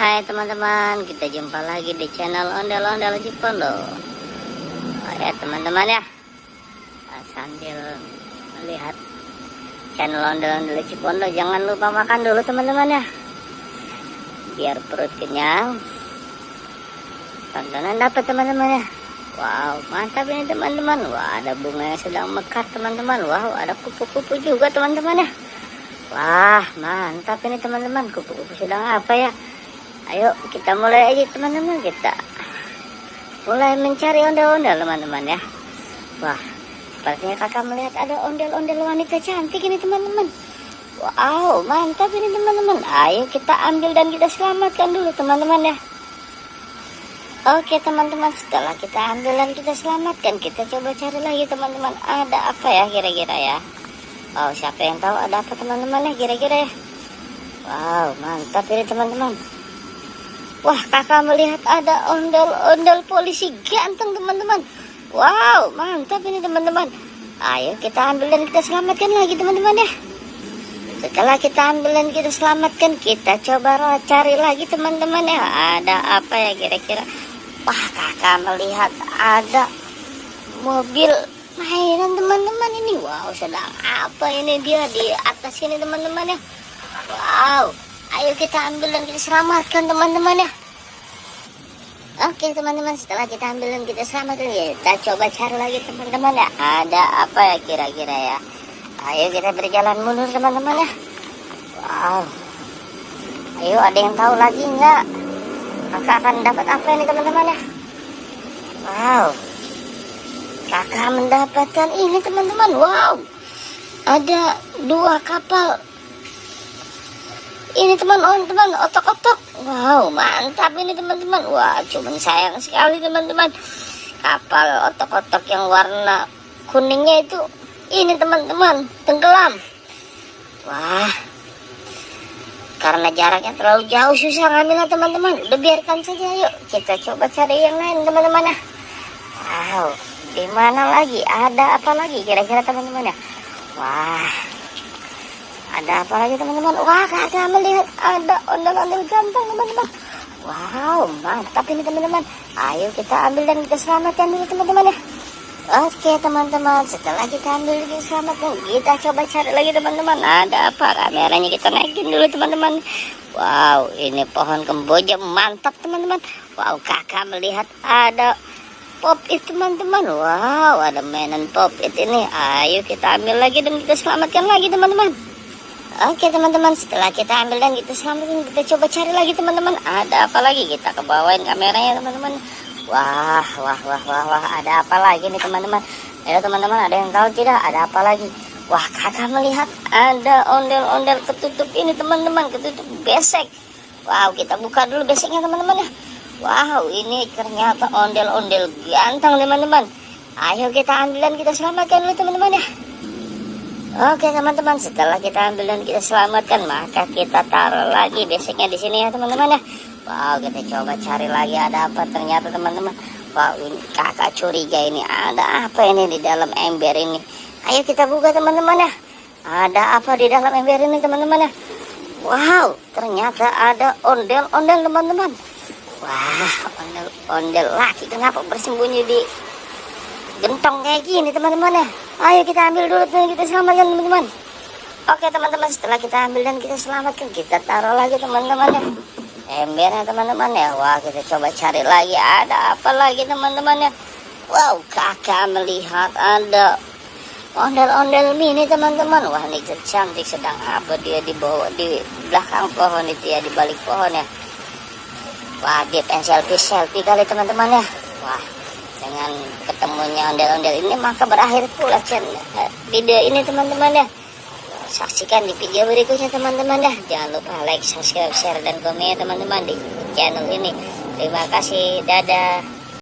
Hai teman-teman, kita jumpa lagi di channel Ondel-Ondel Cipondo. Ya teman-teman ya, sambil melihat channel Ondel-Ondel Cipondo, jangan lupa makan dulu teman-teman ya, biar perut kenyang, tontonan dapat teman-teman ya. Wow, mantap ini teman-teman. Wah, ada bunga yang sedang mekar teman-teman. Wow, ada kupu-kupu juga teman-teman ya. Wah, mantap ini teman-teman. Kupu-kupu sedang apa ya? Ayo kita mulai aja teman-teman, kita mulai mencari ondel-ondel teman-teman ya. Wah, sepertinya kakak melihat ada ondel-ondel wanita cantik ini teman-teman. Wow, mantap ini teman-teman. Ayo kita ambil dan kita selamatkan dulu teman-teman ya. Oke teman-teman, setelah kita ambil dan kita selamatkan, kita coba cari lagi teman-teman. Ada apa ya kira-kira ya? Wow, siapa yang tahu ada apa teman-teman ya kira-kira ya? Wow, mantap ini teman-teman. Wah, kakak melihat ada ondel-ondel polisi ganteng teman-teman. Wow, mantap ini teman-teman. Ayo kita ambil dan kita selamatkan lagi teman-teman ya. Setelah kita ambil dan kita selamatkan, kita coba cari lagi teman-teman ya. Ada apa ya kira-kira? Wah, kakak melihat ada mobil mainan teman-teman ini. Wow, sedang apa ini dia di atas ini teman-teman ya. Wow, ayo kita ambil dan kita selamatkan teman-teman ya. Oke teman-teman, setelah kita ambil dan kita selamatkan, kita coba cari lagi teman-teman ya. Ada apa ya kira-kira ya? Ayo kita berjalan mundur teman-teman ya. Wow, ayo ada yang tahu lagi nggak? Kakak akan dapat apa ini teman-teman ya? Wow, kakak mendapatkan ini teman-teman. Wow, ada 2 kapal ini teman-teman, otok-otok. Wow, mantap ini teman-teman. Wah, cuman sayang sekali teman-teman, kapal otok-otok yang warna kuningnya itu ini teman-teman tenggelam. Wah, karena jaraknya terlalu jauh susah ngambilnya teman-teman. Udah biarkan saja, yuk kita coba cari yang lain teman-teman ya. Wow, di mana lagi? Ada apa lagi kira-kira teman-teman ya? Wah, ada apa lagi teman-teman? Wah, kakak melihat ada ondel-ondel ganteng teman-teman. Wow, mantap ini teman-teman. Ayo kita ambil dan kita selamatkan dulu teman-teman ya. Oke teman-teman, setelah kita ambil dan selamatkan, kita coba cari lagi teman-teman. Ada apa? Kameranya kita naikin dulu teman-teman. Wow, ini pohon kemboja mantap teman-teman. Wow, kakak melihat ada pop-it teman-teman. Wow, ada mainan pop-it ini. Ayo kita ambil lagi dan kita selamatkan lagi teman-teman. Oke teman-teman, setelah kita ambil dan kita selamatkan, kita coba cari lagi teman-teman. Ada apa lagi? Kita kebawain kameranya teman-teman. Wah, ada apa lagi nih teman-teman? Ayo teman-teman, ada yang tahu tidak? Ada apa lagi? Wah, kakak melihat ada ondel-ondel ketutup ini teman-teman, ketutup besek. Wow, kita buka dulu beseknya teman-teman ya. Wow, ini ternyata ondel-ondel ganteng teman-teman. Ayo kita ambil dan kita selamatkan dulu teman-teman ya. Oke teman-teman, setelah kita ambil dan kita selamatkan, maka kita taruh lagi beseknya di sini ya teman-teman ya. Wow, kita coba cari lagi ada apa ternyata teman-teman. Wow, ini kakak curiga ini ada apa ini di dalam ember ini. Ayo kita buka teman-teman ya. Ada apa di dalam ember ini teman-teman ya. Wow, ternyata ada ondel-ondel teman-teman. Wah, ondel-ondel laki kenapa bersembunyi di gentong kayak gini teman-teman ya. Ayo kita ambil dulu dan kita selamatkan teman-teman. Oke teman-teman, setelah kita ambil dan kita selamatkan, kita taruh lagi teman-teman ya embernya teman-teman ya. Wah, kita coba cari lagi ada apa lagi teman-teman ya. Wow, kakak melihat ada ondel-ondel mini teman-teman. Wah, ini cantik, sedang apa dia di bawah, di belakang pohon itu ya, di balik pohon ya. Wah, dia selfie kali teman-teman ya. Wah, dengan ketemunya ondel-ondel ini maka berakhir pula video ini teman-teman ya. Saksikan di video berikutnya teman-teman ya. Jangan lupa like, subscribe, share, dan komen ya teman-teman di channel ini. Terima kasih, dadah.